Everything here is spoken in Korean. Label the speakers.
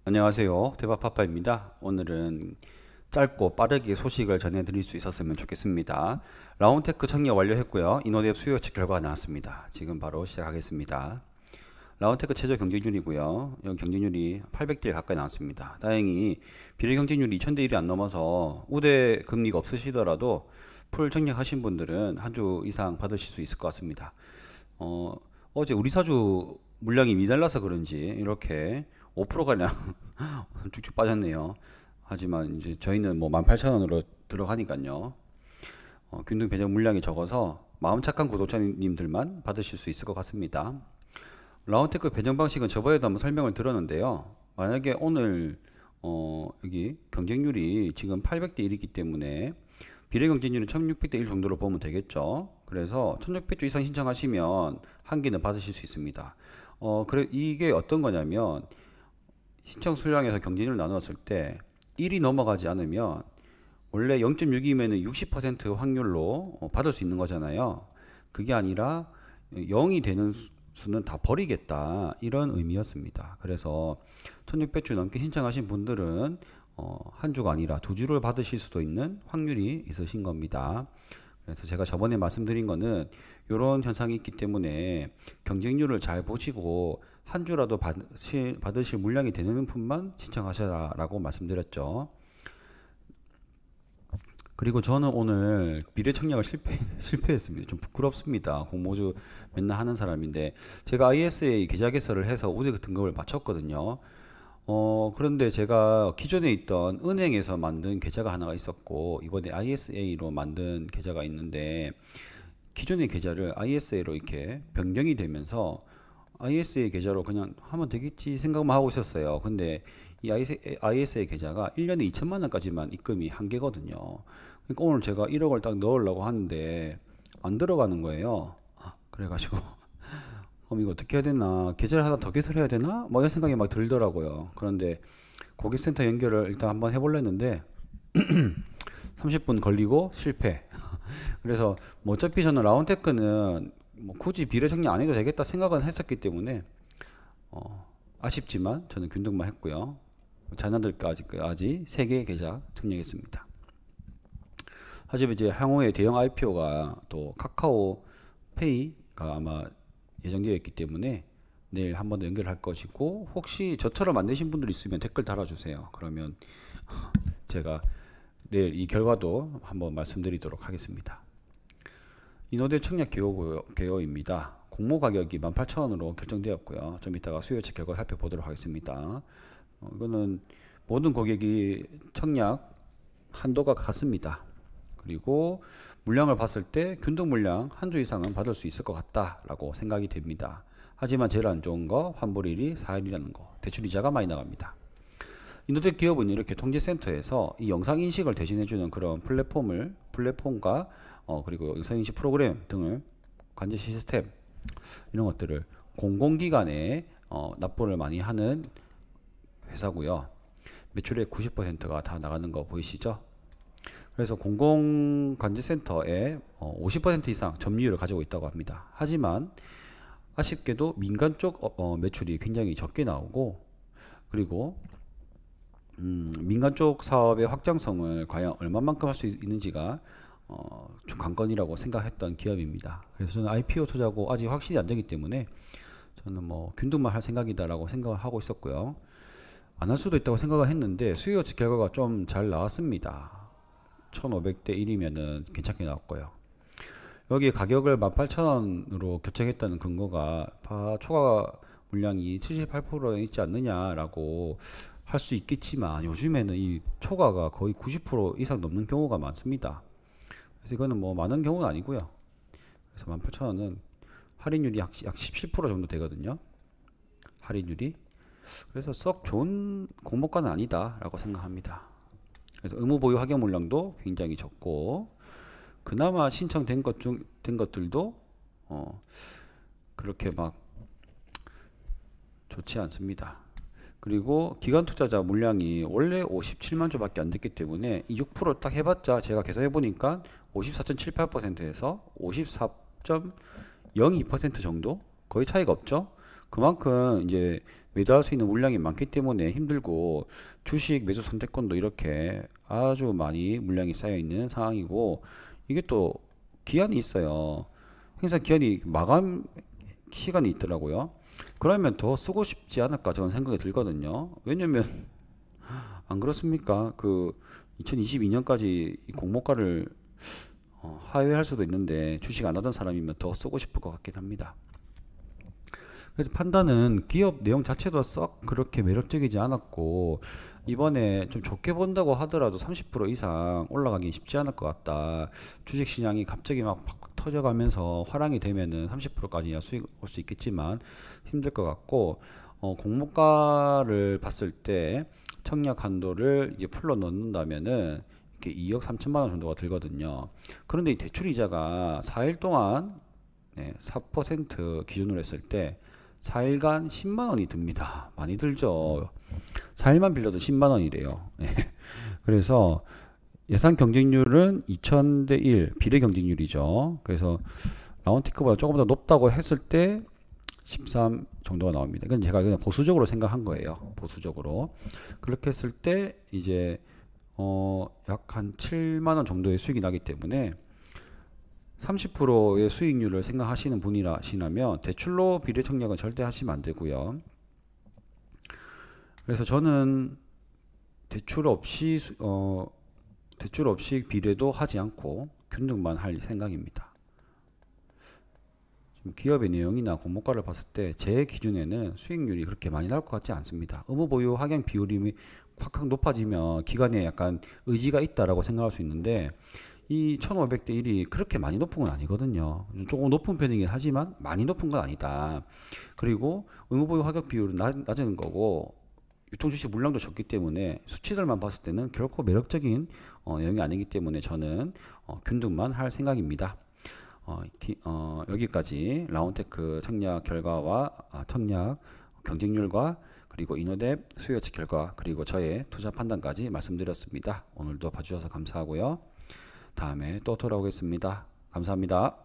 Speaker 1: 안녕하세요. 대박파파입니다. 오늘은 짧고 빠르게 소식을 전해드릴 수 있었으면 좋겠습니다. 라운테크 청약 완료했고요. 이노뎁 수요 예측 결과가 나왔습니다. 지금 바로 시작하겠습니다. 라운테크 최저 경쟁률이고요. 여기 경쟁률이 800대 1 가까이 나왔습니다. 다행히 비례 경쟁률이 2000대 1이 안 넘어서 우대 금리가 없으시더라도 풀 청약하신 분들은 한 주 이상 받으실 수 있을 것 같습니다. 어제 우리 사주 물량이 미달라서 그런지 이렇게 5%가량 쭉쭉 빠졌네요. 하지만 이제 저희는 뭐 18,000원으로 들어가니까요. 균등 배정 물량이 적어서 마음 착한 구독자님들만 받으실 수 있을 것 같습니다. 라운테크 배정 방식은 저번에도 한번 설명을 들었는데요. 만약에 오늘 여기 경쟁률이 지금 800대 1이기 때문에 비례 경쟁률은 1600대 1 정도로 보면 되겠죠. 그래서 1600주 이상 신청하시면 한 개는 받으실 수 있습니다. 그래 이게 어떤 거냐면 신청 수량에서 경쟁률을 나누었을 때 1이 넘어가지 않으면 원래 0.6이면 60% 확률로 받을 수 있는 거잖아요. 그게 아니라 0이 되는 수는 다 버리겠다 이런 의미였습니다. 그래서 1600주 넘게 신청하신 분들은 한 주가 아니라 두 주를 받으실 수도 있는 확률이 있으신 겁니다. 그래서 제가 저번에 말씀드린 거는 이런 현상이 있기 때문에 경쟁률을 잘 보시고 한 주라도 받으실 물량이 되는 분만 신청하셔라라고 말씀드렸죠. 그리고 저는 오늘 비례 청약을 실패했습니다. 좀 부끄럽습니다. 공모주 맨날 하는 사람인데 제가 ISA 계좌 개설을 해서 우대 등급을 맞췄거든요. 그런데 제가 기존에 있던 은행에서 만든 계좌가 하나가 있었고 이번에 ISA로 만든 계좌가 있는데 기존의 계좌를 ISA로 이렇게 변경이 되면서 ISA 계좌로 그냥 하면 되겠지 생각만 하고 있었어요. 근데 이 ISA 계좌가 1년에 2천만 원까지만 입금이 한계거든요. 그러니까 오늘 제가 1억을 딱 넣으려고 하는데 안 들어가는 거예요. 그래가지고 그럼 이거 어떻게 해야 되나, 계좌를 하나 더 개설해야 되나 뭐 이런 생각이 막 들더라고요. 그런데 고객센터 연결을 일단 한번 해보려 했는데 30분 걸리고 실패. 그래서 뭐 어차피 저는 라운테크는 뭐 굳이 비례 청약 안 해도 되겠다 생각은 했었기 때문에 아쉽지만 저는 균등만 했고요. 자녀들까지 3개 계좌 청약했습니다. 하지만 이제 향후에 대형 IPO가 또 카카오페이가 아마 예정되어 있기 때문에 내일 한 번 더 연결할 것이고, 혹시 저처럼 안 되신 분들 있으면 댓글 달아주세요. 그러면 제가 내일 이 결과도 한번 말씀드리도록 하겠습니다. 이노뎁 청약 개요입니다. 공모 가격이 18,000원으로 결정되었고요. 좀 이따가 수요 예측 결과 살펴보도록 하겠습니다. 이거는 모든 고객이 청약 한도가 같습니다. 그리고 물량을 봤을 때 균등 물량 한 주 이상은 받을 수 있을 것 같다라고 생각이 됩니다. 하지만 제일 안 좋은 거 환불일이 4일이라는 거, 대출이자가 많이 나갑니다. 이노뎁 기업은 이렇게 통지센터에서 이 영상 인식을 대신해주는 그런 플랫폼과 그리고 영상 인식 프로그램 등을 관제 시스템 이런 것들을 공공기관에 납부를 많이 하는 회사고요. 매출의 90%가 다 나가는 거 보이시죠? 그래서 공공관제센터에 50% 이상 점유율을 가지고 있다고 합니다. 하지만 아쉽게도 민간 쪽 매출이 굉장히 적게 나오고, 그리고 민간 쪽 사업의 확장성을 과연 얼마만큼 할 수 있는지가 좀 관건이라고 생각했던 기업입니다. 그래서 저는 IPO 투자고 아직 확실히 안 되기 때문에 저는 뭐 균등만 할 생각이다라고 생각을 하고 있었고요. 안 할 수도 있다고 생각을 했는데 수요 예측 결과가 좀 잘 나왔습니다. 1500대 1이면은 괜찮게 나왔고요. 여기 가격을 18,000원으로 결정했다는 근거가 초과 물량이 78%에 있지 않느냐라고 할 수 있겠지만 요즘에는 이 초과가 거의 90% 이상 넘는 경우가 많습니다. 그래서 이거는 뭐 많은 경우는 아니고요. 그래서 18,000원은 할인율이 약 17% 정도 되거든요. 할인율이. 그래서 썩 좋은 공모가는 아니다 라고 생각합니다. 그래서 의무 보유 확인 물량도 굉장히 적고, 그나마 신청된 된 것들도 그렇게 막 좋지 않습니다. 그리고 기관 투자자 물량이 원래 57만 주밖에 안 됐기 때문에 이 6%딱 해봤자 제가 계산해 보니까 54.78%에서 54.02% 정도, 거의 차이가 없죠. 그만큼 이제 매도할 수 있는 물량이 많기 때문에 힘들고 주식 매수 선택권도 이렇게 아주 많이 물량이 쌓여 있는 상황이고 이게 또 기한이 있어요. 행사 기한이 마감 시간이 있더라고요. 그러면 더 쓰고 싶지 않을까 저는 생각이 들거든요. 왜냐면 안 그렇습니까? 그 2022년까지 공모가를 하회할 수도 있는데 주식 안 하던 사람이면 더 쓰고 싶을 것 같긴 합니다. 그래서 판단은 기업 내용 자체도 썩 그렇게 매력적이지 않았고 이번에 좀 좋게 본다고 하더라도 30% 이상 올라가기 쉽지 않을 것 같다. 주식 시장이 갑자기 막 팍팍 터져가면서 화랑이 되면은 30%까지 수익 올 수 있겠지만 힘들 것 같고 공모가를 봤을 때 청약 한도를 이제 풀러 넣는다면은 이렇게 2억 3천만 원 정도가 들거든요. 그런데 이 대출 이자가 4일 동안 4% 기준으로 했을 때 4일간 10만 원이 듭니다. 많이 들죠. 4일만 빌려도 10만 원이래요. 그래서 예상 경쟁률은 2000대 1 비례 경쟁률이죠. 그래서 라운티크보다 조금 더 높다고 했을 때 13 정도가 나옵니다. 이건 제가 그냥 보수적으로 생각한 거예요. 보수적으로. 그렇게 했을 때 이제 약 한 7만 원 정도의 수익이 나기 때문에 30%의 수익률을 생각하시는 분이라시면 대출로 비례 청약은 절대 하시면 안 되고요. 그래서 저는 대출 없이 비례도 하지 않고 균등만 할 생각입니다. 기업의 내용이나 공모가를 봤을 때 제 기준에는 수익률이 그렇게 많이 나올 것 같지 않습니다. 의무 보유 확약 비율이 확 높아지면 기관에 약간 의지가 있다라고 생각할 수 있는데 이 1500대 1이 그렇게 많이 높은 건 아니거든요. 조금 높은 편이긴 하지만 많이 높은 건 아니다. 그리고 의무 보유 확약 비율은 낮은 거고 유통주식 물량도 적기 때문에 수치들만 봤을 때는 결코 매력적인 내용이 아니기 때문에 저는 균등만 할 생각입니다. 여기까지 라운테크 청약 결과와 청약 경쟁률과 그리고 이노뎁 수요 예측 결과 그리고 저의 투자 판단까지 말씀드렸습니다. 오늘도 봐주셔서 감사하고요. 다음에 또 돌아오겠습니다. 감사합니다.